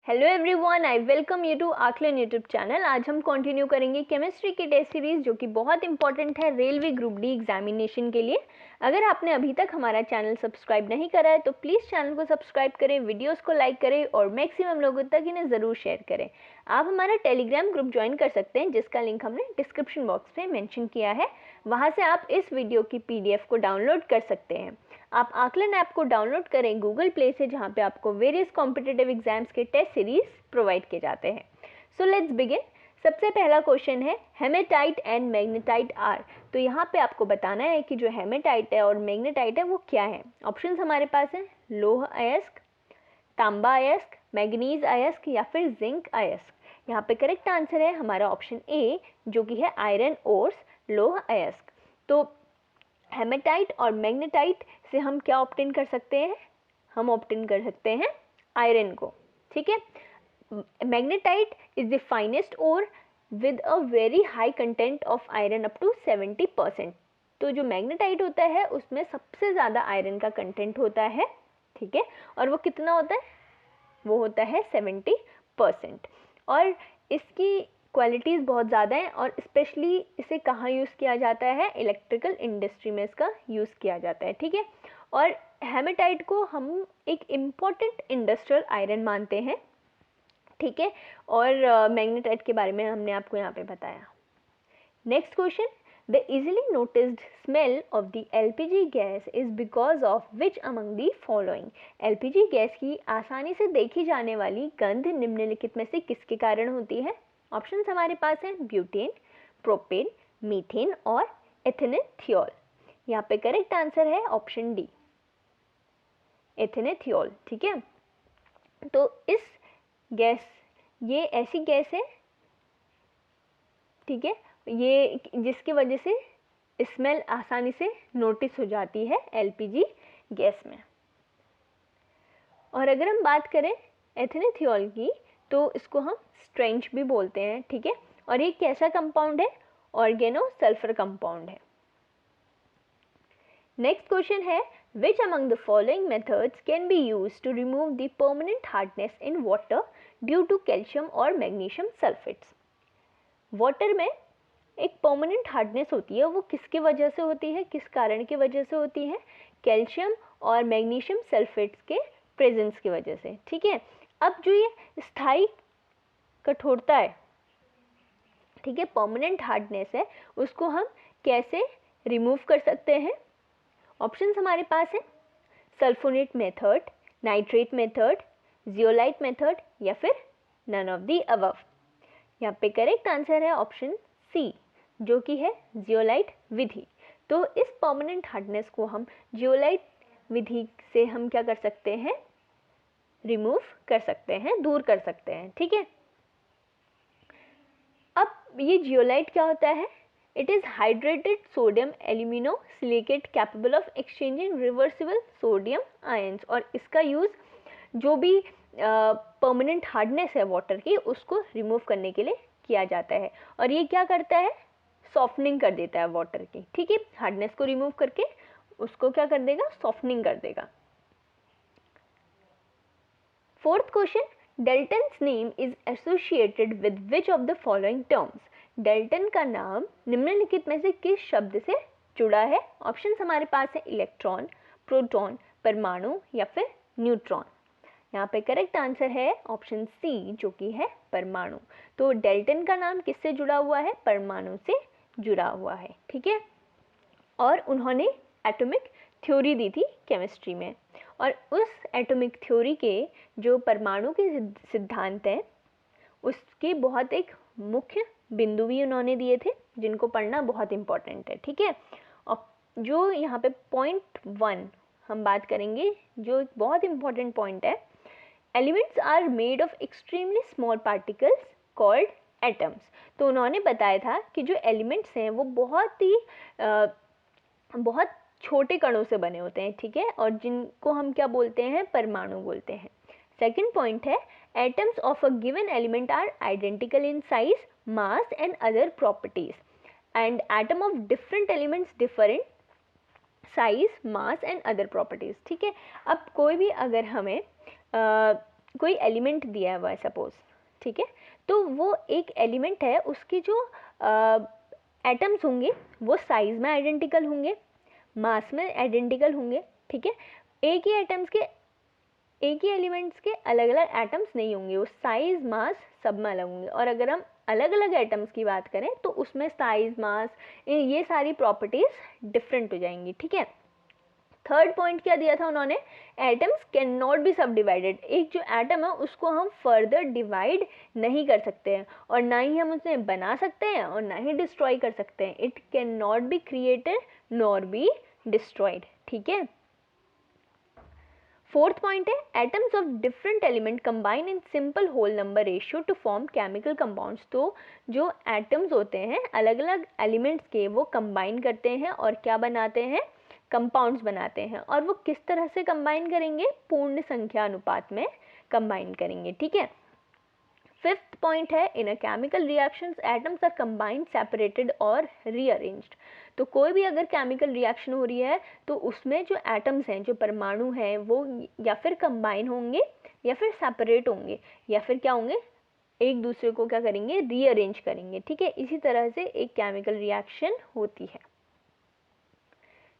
Hello everyone, I welcome you to Aakalan YouTube channel. आज हम continue करेंगे केमिस्ट्री की टेस्ट सीरीज जो कि बहुत इंपॉर्टेंट है रेलवे ग्रुप डी एग्जामिनेशन के लिए। अगर आपने अभी तक हमारा चैनल सब्सक्राइब नहीं करा है तो प्लीज़ चैनल को सब्सक्राइब करें, वीडियोस को लाइक करें और मैक्सिमम लोगों तक इन्हें ज़रूर शेयर करें। आप हमारा टेलीग्राम ग्रुप ज्वाइन कर सकते हैं जिसका लिंक हमने डिस्क्रिप्शन बॉक्स में मेंशन किया है। वहाँ से आप इस वीडियो की PDF को डाउनलोड कर सकते हैं। आप आकलन ऐप को डाउनलोड करें गूगल प्ले से, जहाँ पे आपको वेरियस कॉम्पिटिटिव एग्जाम्स के टेस्ट सीरीज प्रोवाइड किए जाते हैं। So let's begin. सबसे पहला क्वेश्चन है हेमेटाइट एंड मैग्नेटाइट आर। तो यहाँ पे आपको बताना है कि जो हेमेटाइट है और मैग्नेटाइट है वो क्या है। ऑप्शंस हमारे पास हैं लोह अयस्क, तांबा अयस्क, मैग्नीज अयस्क या फिर जिंक अयस्क। यहाँ पे करेक्ट आंसर है हमारा ऑप्शन ए जो कि है आयरन ओर्स, लोह अयस्क। तो हेमेटाइट और मैग्नेटाइट से हम क्या ऑब्टेन कर सकते हैं? हम ऑब्टेन कर सकते हैं आयरन को। ठीक है, magnetite is the finest ore with a very high content of iron up to 70%। तो जो मैग्नेटाइट होता है उसमें सबसे ज़्यादा आयरन का कंटेंट होता है। ठीक है, और वो कितना होता है? वो होता है 70%। और इसकी क्वालिटीज़ बहुत ज़्यादा हैं और स्पेशली इसे कहाँ यूज़ किया जाता है? इलेक्ट्रिकल इंडस्ट्री में इसका यूज़ किया जाता है। ठीक है, और हेमेटाइट को हम एक इम्पॉर्टेंट इंडस्ट्रियल आयरन मानते हैं। ठीक है, और मैग्नेटाइट के बारे में हमने आपको यहाँ पे बताया। Next question, the easily noticed smell of the LPG gas is because of which among the following. LPG gas की आसानी से देखी जाने वाली गंध निम्नलिखित में से किसके कारण होती है? ऑप्शंस हमारे पास हैं ब्यूटेन, प्रोपेन, मीथेन और एथेनेथियोल। यहाँ पे करेक्ट आंसर है ऑप्शन डी, एथेनेथियोल। ठीक है, तो इस गैस, ये ऐसी गैस है, ठीक है, ये जिसकी वजह से स्मेल आसानी से नोटिस हो जाती है LPG गैस में। और अगर हम बात करें एथेनेथियोल की तो इसको हम स्ट्रेंच भी बोलते हैं। ठीक है, और ये कैसा कंपाउंड है? ऑर्गेनो सल्फर कंपाउंड है। नेक्स्ट क्वेश्चन है which among the following methods can be used to remove the permanent hardness in water due to calcium or magnesium sulfates। Water में एक परमानेंट हार्डनेस होती है, वो किसकी वजह से होती है, किस कारण की वजह से होती है? कैल्शियम और मैग्नीशियम सल्फेट्स के प्रेजेंस की वजह से। ठीक है, अब जो ये स्थायी कठोरता है, ठीक है, परमानेंट हार्डनेस है, उसको हम कैसे रिमूव कर सकते हैं? ऑप्शंस हमारे पास है sulphonate method, nitrate method, zeolite method या फिर नन ऑफ द अबव। यहाँ पे करेक्ट आंसर है ऑप्शन सी जो कि है जियोलाइट विधि। तो इस परमानेंट हार्डनेस को हम जियोलाइट विधि से हम क्या कर सकते हैं? रिमूव कर सकते हैं, दूर कर सकते हैं। ठीक है, अब ये जियोलाइट क्या होता है? It is hydrated sodium alumino silicate capable of exchanging reversible sodium ions. और इसका यूज़ जो भी परमानेंट हार्डनेस है वाटर की उसको रिमूव करने के लिए किया जाता है। और ये क्या करता है? सॉफ्टनिंग कर देता है वाटर की। ठीक है, हार्डनेस को रिमूव करके उसको क्या कर देगा? सॉफ्टनिंग कर देगा। Fourth question, Dalton's name is associated with which of the following terms. Dalton का नाम निम्नलिखित में से किस शब्द से जुड़ा है? ऑप्शन हमारे पास है इलेक्ट्रॉन, प्रोटॉन, परमाणु या फिर न्यूट्रॉन। यहाँ पे करेक्ट आंसर है ऑप्शन सी जो कि है परमाणु। तो डेल्टन का नाम किससे जुड़ा हुआ है? परमाणु से जुड़ा हुआ है। ठीक है, और उन्होंने एटॉमिक थ्योरी दी थी केमिस्ट्री में, और उस एटॉमिक थ्योरी के जो परमाणु के सिद्धांत हैं उसके बहुत एक मुख्य बिंदु भी उन्होंने दिए थे जिनको पढ़ना बहुत इंपॉर्टेंट है। ठीक है, और जो यहाँ पे पॉइंट 1 हम बात करेंगे जो एक बहुत इंपॉर्टेंट पॉइंट है, elements are made of extremely small particles called atoms. तो उन्होंने बताया था कि जो एलिमेंट्स हैं वो बहुत छोटे कणों से बने होते हैं। ठीक है, और जिनको हम क्या बोलते हैं? परमाणु बोलते हैं। सेकंड पॉइंट है atoms of a given element are identical in size, mass and other properties, and atom of different elements different size, mass and other properties. ठीक है, अब कोई भी अगर हमें कोई एलिमेंट दिया हुआ है सपोज, ठीक है, तो वो एक एलिमेंट है, उसके जो एटम्स होंगे वो साइज में आइडेंटिकल होंगे, मास में आइडेंटिकल होंगे, ठीक है। एक ही एलिमेंट्स के अलग अलग एटम्स नहीं होंगे, वो साइज मास सब में अलग होंगे। और अगर हम अलग अलग एटम्स की बात करें तो उसमें साइज मास ये सारी प्रॉपर्टीज डिफरेंट हो जाएंगी, ठीक है। थर्ड पॉइंट क्या दिया था उन्होंने, एटम्स कैन नॉट बी सब डिवाइडेड, एक जो एटम है उसको हम फर्दर डिवाइड नहीं कर सकते हैं और ना ही हम उसे बना सकते हैं और ना ही डिस्ट्रॉय कर सकते हैं। It can not be created nor be destroyed, ठीक है। फोर्थ पॉइंट है, atoms of different element combine in simple whole number ratio to form chemical compounds. तो जो एटम्स होते हैं अलग अलग एलिमेंट्स के, वो कंबाइन करते हैं और क्या बनाते हैं, कंपाउंड्स बनाते हैं। और वो किस तरह से कंबाइन करेंगे, पूर्ण संख्या अनुपात में कंबाइन करेंगे, ठीक है। फिफ्थ पॉइंट है, in a chemical reactions atoms are combined, separated और रीअरेंज्ड। तो कोई भी अगर केमिकल रिएक्शन हो रही है तो उसमें जो एटम्स हैं, जो परमाणु हैं, वो या फिर कंबाइन होंगे या फिर सेपरेट होंगे या फिर क्या होंगे, एक दूसरे को क्या करेंगे, रीअरेंज करेंगे, ठीक है। इसी तरह से एक केमिकल रिएक्शन होती है।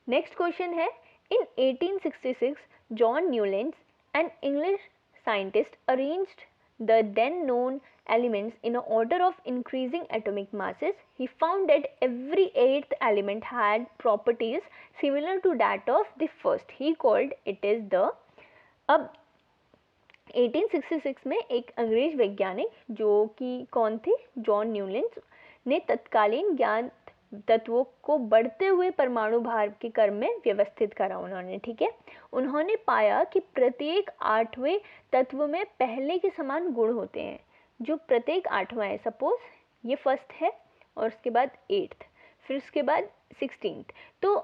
नेक्स्ट क्वेश्चन है, in 1866 John Newland, an English scientist, arranged the then known elements in an order of increasing atomic masses. He found that every eighth element had properties similar to that of the first. He called it as the, अब 1866 में एक अंग्रेज वैज्ञानिक जो कि कौन थे, John Newland, ने तत्कालीन ज्ञान तत्वों को बढ़ते हुए परमाणु भार के क्रम में व्यवस्थित करा उन्होंने, ठीक है। उन्होंने पाया कि प्रत्येक 8वें तत्व में पहले के समान गुण होते हैं, जो प्रत्येक 8वां है, सपोज ये फर्स्ट है और उसके बाद 8th, फिर उसके बाद 16th। तो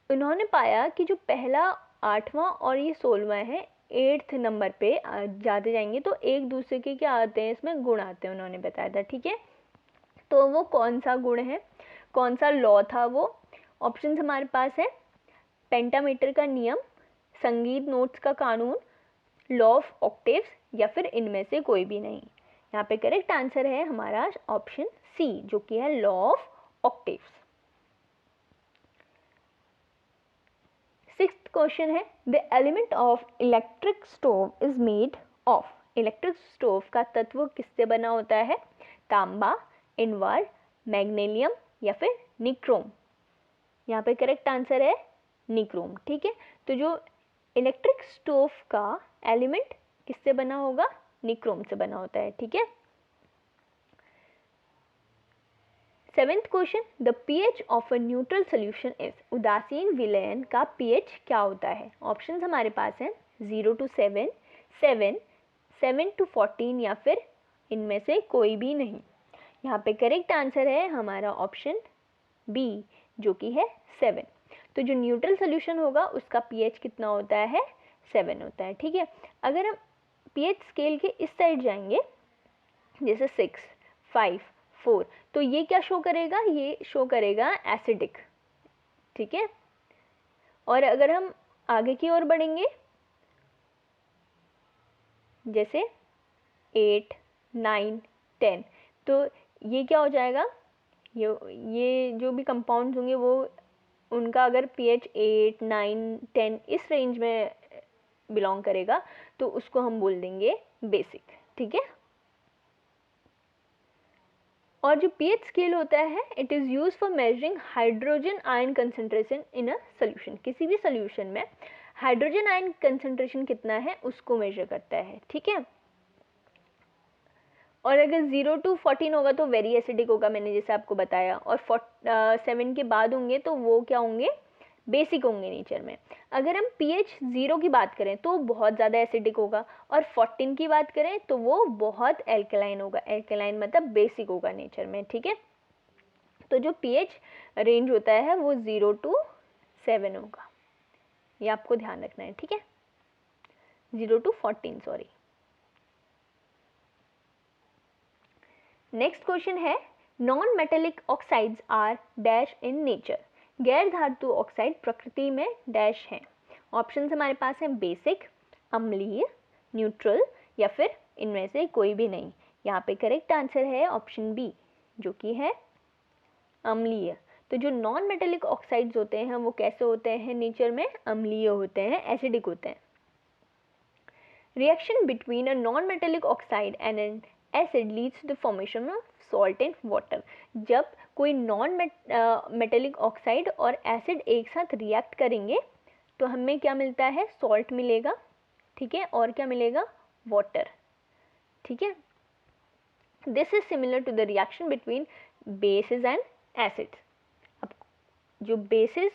उन्होंने पाया कि जो पहला 8वां और ये 16वां है, 8th नंबर पे जाते जाएंगे तो एक दूसरे के क्या आते हैं, इसमें गुण आते हैं, उन्होंने बताया था, ठीक है। तो वो कौन सा गुण है, कौन सा लॉ था वो, ऑप्शन हमारे पास है, पेंटामीटर का नियम, संगीत नोट्स का कानून, लॉ ऑफ ऑक्टेव्स, या फिर इनमें से कोई भी नहीं। यहाँ पे करेक्ट आंसर है हमारा ऑप्शन सी, जो कि है law of octaves. Sixth question है, the element of electric stove is made of. Electric stove का तत्व किससे बना होता है, तांबा, इनवार, मैग्नीशियम या फिर निक्रोम। यहाँ पे करेक्ट आंसर है निक्रोम, ठीक है। तो जो इलेक्ट्रिक स्टोव का एलिमेंट किससे बना होगा, निक्रोम से बना होता है, ठीक है। Seventh question, the pH of a neutral solution is. उदासीन विलयन का पीएच क्या होता है, ऑप्शन हमारे पास हैं 0 to 7, 7, 7 to 14 या फिर इनमें से कोई भी नहीं। यहाँ पे करेक्ट आंसर है हमारा ऑप्शन बी, जो कि है 7। तो जो न्यूट्रल सोल्यूशन होगा उसका पीएच कितना होता है, 7 होता है, ठीक है। अगर हम पीएच स्केल के इस साइड जाएंगे, जैसे 6, 5, 4, तो ये क्या शो करेगा, ये शो करेगा एसिडिक, ठीक है। और अगर हम आगे की ओर बढ़ेंगे, जैसे 8, 9, 10, तो ये क्या हो जाएगा, ये जो भी कंपाउंड्स होंगे वो उनका अगर पीएच 8, 9, 10 इस रेंज में बिलोंग करेगा तो उसको हम बोल देंगे बेसिक, ठीक है। और जो पीएच स्केल होता है, it is use for measuring hydrogen ion concentration in a solution. किसी भी सोल्यूशन में हाइड्रोजन आयन कंसंट्रेशन कितना है उसको मेजर करता है, ठीक है। और अगर 0 to 14 होगा तो वेरी एसिडिक होगा, मैंने जैसे आपको बताया, और 7 के बाद होंगे तो वो क्या होंगे, बेसिक होंगे नेचर में। अगर हम pH 0 की बात करें तो बहुत ज़्यादा एसिडिक होगा, और 14 की बात करें तो वो बहुत एल्कलाइन होगा। एल्कलाइन मतलब बेसिक होगा नेचर में, ठीक है। तो जो pH रेंज होता है वो 0 to 7 होगा, ये आपको ध्यान रखना है, ठीक है। 0 to 14, सॉरी। नेक्स्ट क्वेश्चन है, non metallic oxides are dash in nature. गैर धातु ऑक्साइड प्रकृति में डैश हैं। ऑप्शंस हमारे पास हैं बेसिक, अम्लीय, न्यूट्रल या फिर इनमें से कोई भी नहीं। यहाँ पे करेक्ट आंसर है ऑप्शन बी, जो कि है अम्लीय। तो जो नॉन मेटेलिक ऑक्साइड्स होते हैं वो कैसे होते हैं नेचर में? अम्लीय होते हैं, एसिडिक होते हैं। Reaction between a non metallic oxide and an acid leads to the formation of salt and water. जब कोई नॉन मेटेलिक ऑक्साइड और एसिड एक साथ रिएक्ट करेंगे तो हमें क्या मिलता है? सॉल्ट मिलेगा, ठीक है, और क्या मिलेगा? वाटर, ठीक है। This is similar to the reaction between bases and acids. अब जो बेसिस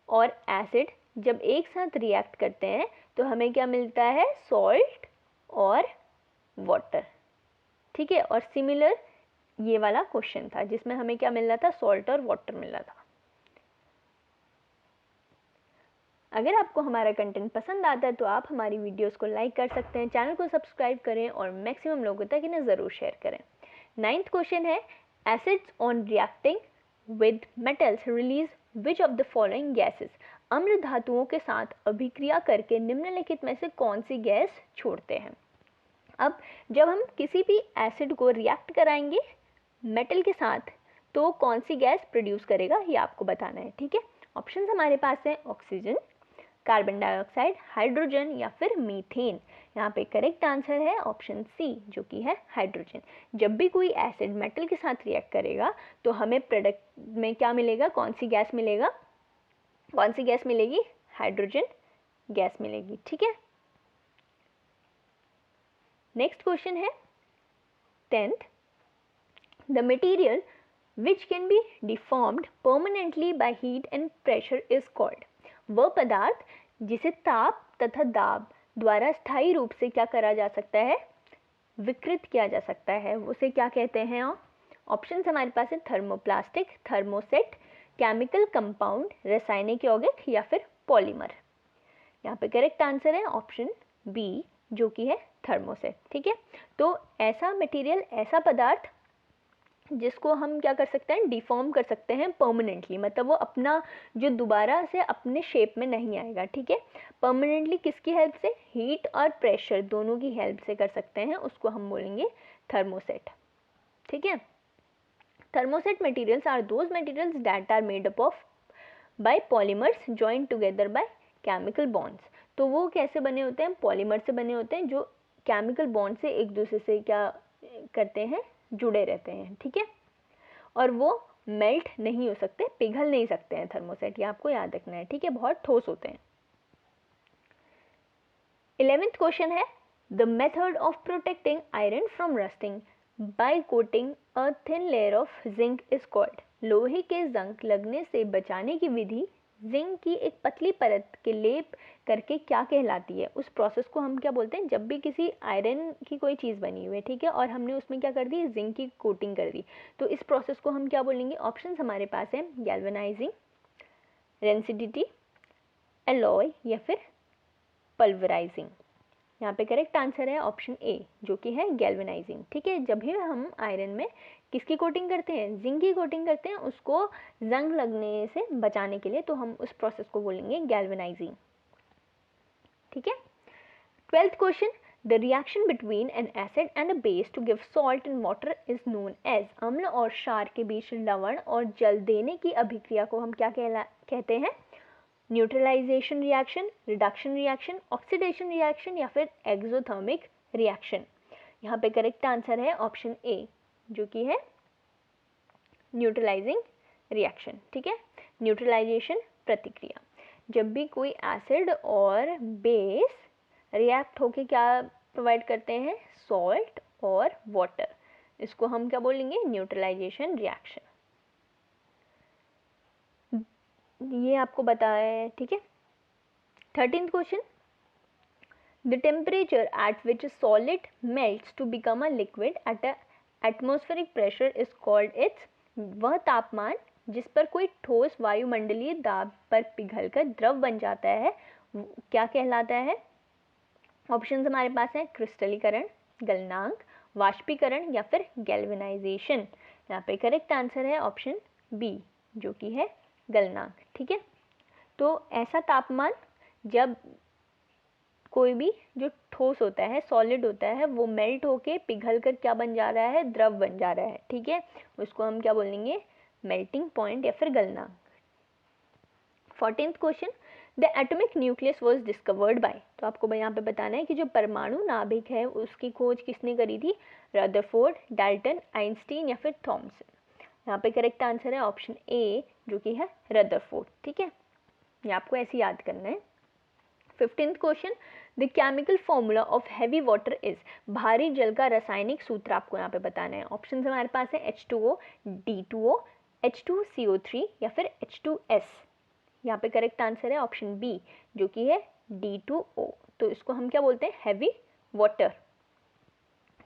और एसिड जब एक साथ रिएक्ट करते हैं तो हमें क्या मिलता है? सॉल्ट और वाटर, ठीक है। और सिमिलर ये वाला क्वेश्चन था जिसमें हमें क्या मिल रहा था? सॉल्ट और वाटर मिल रहा था। अगर आपको हमारा कंटेंट पसंद आता है तो आप हमारी वीडियोस को लाइक कर सकते हैं, चैनल को सब्सक्राइब करें और मैक्सिमम लोगों तक इन्हें ज़रूर शेयर करें। 9th क्वेश्चन है, acids on reacting with metals release which of the following gases. अम्ल धातुओं के साथ अभिक्रिया करके निम्नलिखित में से कौन सी गैस छोड़ते हैं? अब जब हम किसी भी एसिड को रिएक्ट कराएंगे मेटल के साथ तो कौन सी गैस प्रोड्यूस करेगा ये आपको बताना है, ठीक है। ऑप्शंस हमारे पास है ऑक्सीजन, कार्बन डाइऑक्साइड, हाइड्रोजन या फिर मीथेन। यहाँ पे करेक्ट आंसर है ऑप्शन सी, जो कि है हाइड्रोजन। जब भी कोई एसिड मेटल के साथ रिएक्ट करेगा तो हमें प्रोडक्ट में क्या मिलेगा? कौन सी गैस मिलेगा? कौन सी गैस मिलेगी? हाइड्रोजन गैस मिलेगी, ठीक है। नेक्स्ट क्वेश्चन है 10th, the material which can be deformed permanently by heat and pressure is called। वह पदार्थ जिसे ताप तथा दाब द्वारा स्थायी रूप से क्या करा जा सकता है? विकृत किया जा सकता है, उसे क्या कहते हैं? ऑप्शन हमारे पास है थर्मोप्लास्टिक, थर्मोसेट, केमिकल कंपाउंड, रासायनिक यौगिक या फिर पॉलीमर। यहाँ पे करेक्ट आंसर है ऑप्शन बी, जो कि है थर्मोसेट, ठीक है। तो ऐसा मटेरियल, ऐसा पदार्थ जिसको हम क्या कर सकते हैं? डिफॉर्म कर सकते हैं परमानेंटली, मतलब वो अपना जो दोबारा से अपने शेप में नहीं आएगा, ठीक है। परमानेंटली किसकी हेल्प से? हीट और प्रेशर दोनों की हेल्प से कर सकते हैं, उसको हम बोलेंगे थर्मोसेट, ठीक है। Thermoset materials are those materials that are made up of by polymers joined together by chemical bonds. तो वो कैसे बने होते हैं? पॉलीमर से बने होते हैं जो केमिकल बॉन्ड से एक दूसरे से क्या करते हैं? जुड़े रहते हैं, ठीक है। और वो मेल्ट नहीं हो सकते, पिघल नहीं सकते हैं थर्मोसेट, ये आपको याद रखना है, ठीक है। बहुत ठोस होते हैं। 11th क्वेश्चन है, the method of protecting iron from rusting by coating a thin layer of zinc is called. लोहे के जंग लगने से बचाने की विधि जिंक की एक पतली परत के लेप करके क्या कहलाती है? उस प्रोसेस को हम क्या बोलते हैं? जब भी किसी आयरन की कोई चीज़ बनी हुई है, ठीक है, और हमने उसमें क्या कर दी? जिंक की कोटिंग कर दी, तो इस प्रोसेस को हम क्या बोलेंगे? ऑप्शंस हमारे पास है गैल्वेनाइजिंग, रेंसिडिटी, एलॉय या फिर पल्वराइजिंग। यहाँ पे करेक्ट आंसर है ऑप्शन ए, जो कि है गैल्वेनाइजिंग, ठीक है। जब भी हम आयरन में किसकी कोटिंग करते हैं? जिंक की कोटिंग करते हैं, उसको जंग लगने से बचाने के लिए, तो हम उस प्रोसेस को बोलेंगे गैल्वेनाइजिंग, ठीक है। 12th question, the reaction between an acid and a base to give salt and water is known as. अम्ल और क्षार के बीच लवण और जल देने की अभिक्रिया को हम क्या कहते हैं? Neutralization reaction, reduction reaction, oxidation reaction या फिर एक्सोथर्मिक रिएक्शन। यहाँ पे करेक्ट आंसर है ऑप्शन ए, जो कि है न्यूट्रलाइजिंग रिएक्शन, ठीक है। न्यूट्रलाइजेशन प्रतिक्रिया, जब भी कोई एसिड और बेस रिएक्ट होके क्या प्रोवाइड करते हैं? सॉल्ट और वाटर, इसको हम क्या बोलेंगे? Neutralization reaction. ये आपको बताया है, ठीक है। 13th question, the temperature at which solid melts to become a liquid at a atmospheric pressure is called its. वह तापमान जिस पर कोई ठोस वायुमंडलीय दाब पर पिघलकर द्रव बन जाता है क्या कहलाता है? ऑप्शन हमारे पास है क्रिस्टलीकरण, गलनांक, वाष्पीकरण या फिर गैल्वेनाइजेशन। यहाँ पे करेक्ट आंसर है ऑप्शन बी, जो कि है गलनांक, ठीक है। तो ऐसा तापमान जब कोई भी जो ठोस होता है, सॉलिड होता है, वो मेल्ट होके पिघल कर क्या बन जा रहा है, द्रव बन जा रहा है, ठीक है, उसको हम क्या बोलेंगे, मेल्टिंग पॉइंट या फिर गलनांक। 14th question, the atomic nucleus was discovered by, तो आपको यहाँ पे बताना है कि जो परमाणु नाभिक है उसकी खोज किसने करी थी, रदरफोर्ड, डाल्टन, आइंस्टीन या फिर थॉमसन। यहाँ पे करेक्ट आंसर है ऑप्शन ए जो कि है रदरफोर्ड, ठीक है, ये आपको ऐसे याद करना है। 15th question, the chemical formula of heavy water is, भारी जल का रासायनिक सूत्र आपको यहाँ पे बताना है। ऑप्शन हमारे पास है H2O, D2O, H2CO3 या फिर H2S। यहाँ पे करेक्ट आंसर है ऑप्शन बी जो कि है D2O, तो इसको हम क्या बोलते हैं, हैवी वाटर,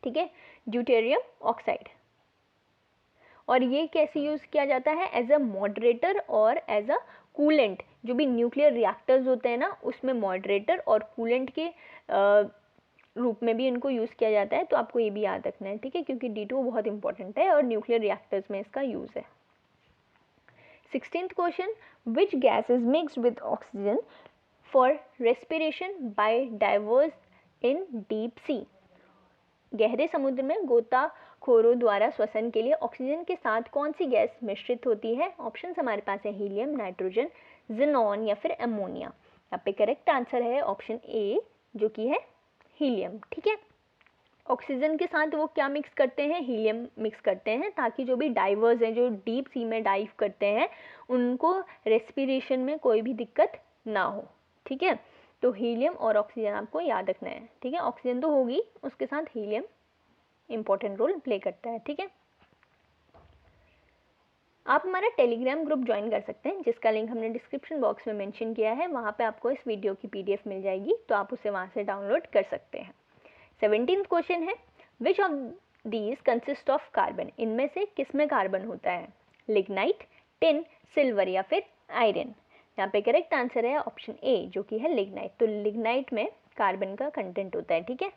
ठीक है, ड्यूटेरियम ऑक्साइड। और ये कैसे यूज़ किया जाता है, एज अ मॉडरेटर और एज अ कूलेंट। जो भी न्यूक्लियर रिएक्टर्स होते हैं ना, उसमें मॉडरेटर और कूलेंट के रूप में भी इनको यूज़ किया जाता है, तो आपको ये भी याद रखना है, ठीक है, क्योंकि D2 बहुत इंपॉर्टेंट है और न्यूक्लियर रिएक्टर्स में इसका यूज़ है। 16th question, which gas is mixed with oxygen for respiration bye diverse in deep sea, गहरे समुद्र में गोताखोरों द्वारा श्वसन के लिए ऑक्सीजन के साथ कौन सी गैस मिश्रित होती है। ऑप्शन हमारे पास है हीलियम, नाइट्रोजन, जिनॉन या फिर अमोनिया। यहाँ पे करेक्ट आंसर है ऑप्शन ए जो कि है हीलियम, ठीक है। ऑक्सीजन के साथ वो क्या मिक्स करते हैं, हीलियम मिक्स करते हैं, ताकि जो भी डाइवर्स हैं, जो डीप सी में डाइव करते हैं, उनको रेस्पिरेशन में कोई भी दिक्कत ना हो, ठीक है। तो हीलियम और ऑक्सीजन आपको याद रखना है, ठीक है, ऑक्सीजन तो होगी, उसके साथ हीलियम इंपॉर्टेंट रोल प्ले करता है, ठीक है। आप हमारा टेलीग्राम ग्रुप ज्वाइन कर सकते हैं, जिसका लिंक हमने डिस्क्रिप्शन बॉक्स में मेंशन किया है, वहाँ पे आपको इस वीडियो की PDF मिल जाएगी, तो आप उसे वहाँ से डाउनलोड कर सकते हैं। 17th क्वेश्चन है, which of these consist of carbon, इनमें से किस में कार्बन होता है, लिग्नाइट, टिन, सिल्वर या फिर आयरन। यहाँ पे करेक्ट आंसर है ऑप्शन ए जो कि है लिग्नाइट, तो लिग्नाइट में कार्बन का कंटेंट होता है, ठीक है।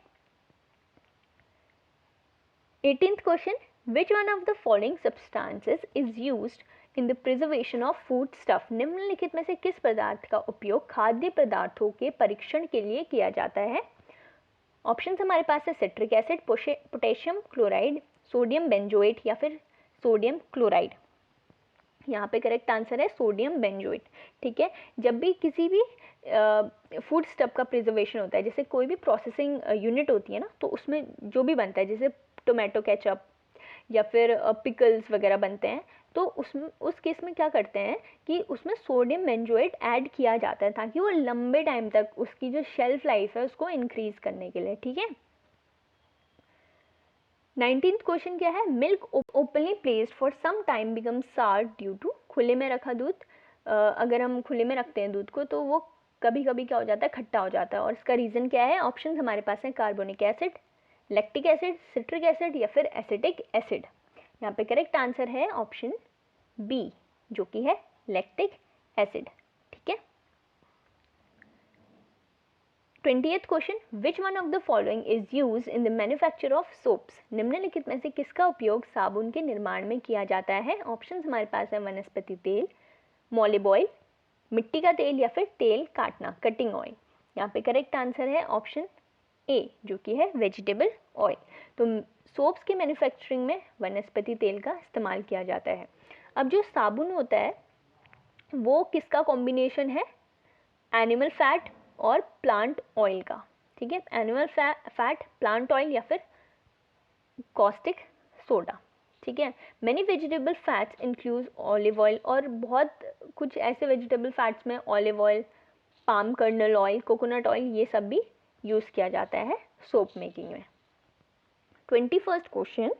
18th question, which one of the following substances is used in the preservation of food stuff, निम्नलिखित में से किस पदार्थ का उपयोग खाद्य पदार्थों के परीक्षण के लिए किया जाता है। ऑप्शन हमारे पास है citric acid, potassium chloride, sodium benzoate या फिर सोडियम क्लोराइड। यहाँ पे करेक्ट आंसर है सोडियम बेंजोएट, ठीक है। जब भी किसी भी फूड स्टफ का प्रिजर्वेशन होता है, जैसे कोई भी प्रोसेसिंग यूनिट होती है ना, तो उसमें जो भी बनता है, जैसे टोमेटो केचप या फिर पिकल्स वगैरह बनते हैं, तो उस केस में क्या करते हैं कि उसमें सोडियम बेंजोएट ऐड किया जाता है, ताकि वो लंबे टाइम तक उसकी जो शेल्फ लाइफ है उसको इंक्रीज करने के लिए, ठीक है। 19th क्वेश्चन क्या है, milk openly placed for some time become sour due to, खुले में रखा दूध, अगर हम खुले में रखते हैं दूध को, तो वो कभी कभी क्या हो जाता है, खट्टा हो जाता है, और इसका रीज़न क्या है। ऑप्शन हमारे पास है carbonic acid, lactic acid, citric acid या फिर एसिटिक एसिड। यहाँ पे करेक्ट आंसर है ऑप्शन बी जो कि है लैक्टिक एसिड, ठीक है। 20th question, which one of the following is used in the manufacture of soaps, निम्नलिखित में से किसका उपयोग साबुन के निर्माण में किया जाता है। ऑप्शन हमारे पास है वनस्पति तेल, मॉलिब ऑयल, मिट्टी का तेल या फिर तेल काटना, कटिंग ऑयल। यहाँ पे करेक्ट आंसर है ऑप्शन ए जो कि है वेजिटेबल ऑयल। तो सोप्स के मैन्युफैक्चरिंग में वनस्पति तेल का इस्तेमाल किया जाता है। अब जो साबुन होता है वो किसका कॉम्बिनेशन है, एनिमल फैट और प्लांट ऑयल का, ठीक है, एनिमल फैट, प्लांट ऑयल या फिर कॉस्टिक सोडा, ठीक है। Many vegetable fats include olive oil, और बहुत कुछ ऐसे वेजिटेबल फैट्स में olive oil, palm kernel oil, coconut oil, ये सब भी यूज़ किया जाता है सोप मेकिंग में। 21st question,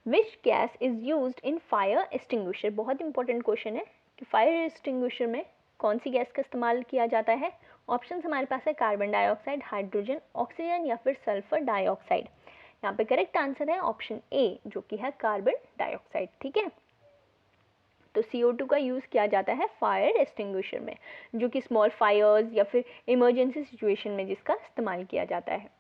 which gas is used in fire extinguisher, बहुत इंपॉर्टेंट क्वेश्चन है कि फायर एक्सटिंग्विशर में कौन सी गैस का इस्तेमाल किया जाता है। ऑप्शन हमारे पास है कार्बन डाइऑक्साइड, हाइड्रोजन, ऑक्सीजन या फिर सल्फर डाइऑक्साइड। यहाँ पे करेक्ट आंसर है ऑप्शन ए जो कि है कार्बन डाइऑक्साइड, ठीक है। तो CO2 का यूज़ किया जाता है फायर एक्सटिंग्विशर में, जो कि स्मॉल फायर्स या फिर इमरजेंसी सिचुएशन में जिसका इस्तेमाल किया जाता है।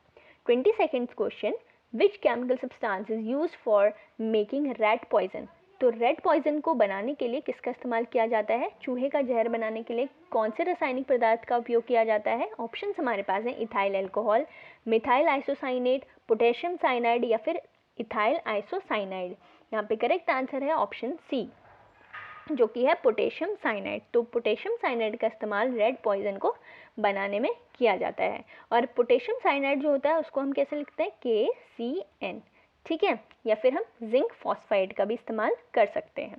22nd question, which chemical substance is used for making rat poison, तो रेड पॉइजन को बनाने के लिए किसका इस्तेमाल किया जाता है? चूहे का जहर बनाने के लिए कौन से रासायनिक पदार्थ का उपयोग किया जाता है? ऑप्शन हमारे पास है ethyl alcohol, methyl isocyanate, potassium cyanide या फिर इथाइल आइसोसाइनाइड। यहाँ पे करेक्ट आंसर है ऑप्शन सी, जो कि है पोटेशियम साइनाइड। तो पोटेशियम साइनाइड का इस्तेमाल रेड पॉइजन को बनाने में किया जाता है। और पोटेशियम साइनाइड जो होता है उसको हम कैसे लिखते हैं? KCN, ठीक है, या फिर हम जिंक फॉस्फाइड का भी इस्तेमाल कर सकते हैं।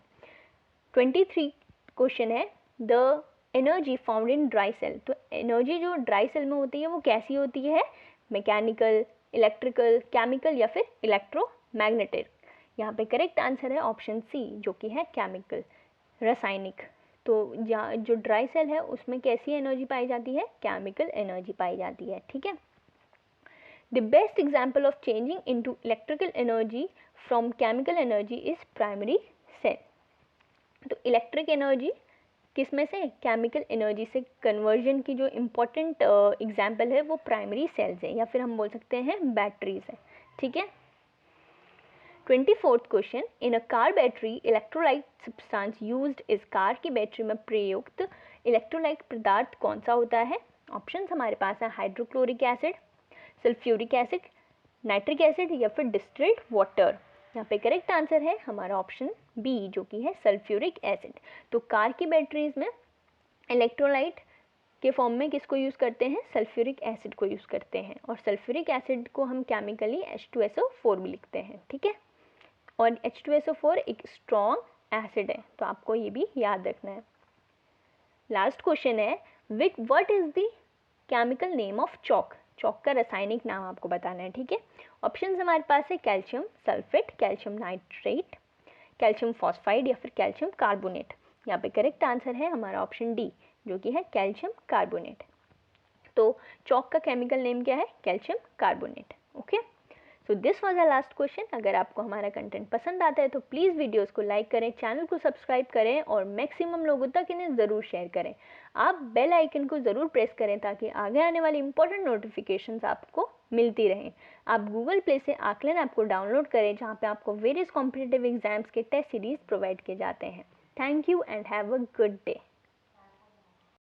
23 क्वेश्चन है, the energy found in dry cell. तो एनर्जी जो ड्राई सेल में होती है वो कैसी होती है? मैकेनिकल, इलेक्ट्रिकल, केमिकल या फिर इलेक्ट्रोमैग्नेटिक। यहाँ पे करेक्ट आंसर है ऑप्शन सी, जो कि है केमिकल, रासायनिक। तो जो ड्राई सेल है उसमें कैसी एनर्जी पाई जाती है? केमिकल एनर्जी पाई जाती है, ठीक है। The best example of changing into electrical energy from chemical energy is primary cell. तो इलेक्ट्रिक एनर्जी किस में से? केमिकल एनर्जी से कन्वर्जन की जो इम्पोर्टेंट एग्जाम्पल है वो प्राइमरी सेल्स है, या फिर हम बोल सकते हैं बैटरीज है, ठीक है। 24th question, in a car battery electrolyte substance used is. Car की बैटरी में प्रयुक्त इलेक्ट्रोलाइट पदार्थ कौन सा होता है? ऑप्शन हमारे पास है hydrochloric acid, sulphuric acid, nitric acid या फिर डिस्टिल्ड वाटर। यहाँ पे करेक्ट आंसर है हमारा ऑप्शन बी, जो कि है सल्फ्यूरिक एसिड। तो कार की बैटरीज में इलेक्ट्रोलाइट के फॉर्म में किसको यूज़ करते हैं? सल्फ्यूरिक एसिड को यूज़ करते हैं। और सल्फ्यूरिक एसिड को हम केमिकली H2SO4 भी लिखते हैं, ठीक है। और H2SO4 एक स्ट्रॉन्ग एसिड है, तो आपको ये भी याद रखना है। लास्ट क्वेश्चन है, what is the chemical name of chalk. Chalk का रासायनिक नाम आपको बताना है, ठीक है। ऑप्शंस हमारे पास है calcium sulphate, calcium nitrate, calcium phosphide या फिर कैल्शियम कार्बोनेट। यहाँ पे करेक्ट आंसर है हमारा ऑप्शन डी, जो कि है कैल्शियम कार्बोनेट। तो चॉक का केमिकल नेम क्या है? Calcium carbonate, okay. So this was our last question. अगर आपको हमारा कंटेंट पसंद आता है तो प्लीज़ वीडियोस को लाइक करें, चैनल को सब्सक्राइब करें और मैक्सिमम लोगों तक इन्हें ज़रूर शेयर करें। आप बेल आइकन को ज़रूर प्रेस करें ताकि आगे आने वाली इंपॉर्टेंट नोटिफिकेशंस आपको मिलती रहें। आप गूगल प्ले से आकलन ऐप को डाउनलोड करें, जहाँ पे आपको वेरियस कॉम्पिटिटिव एग्जाम्स के टेस्ट सीरीज प्रोवाइड किए जाते हैं। Thank you and have a good day.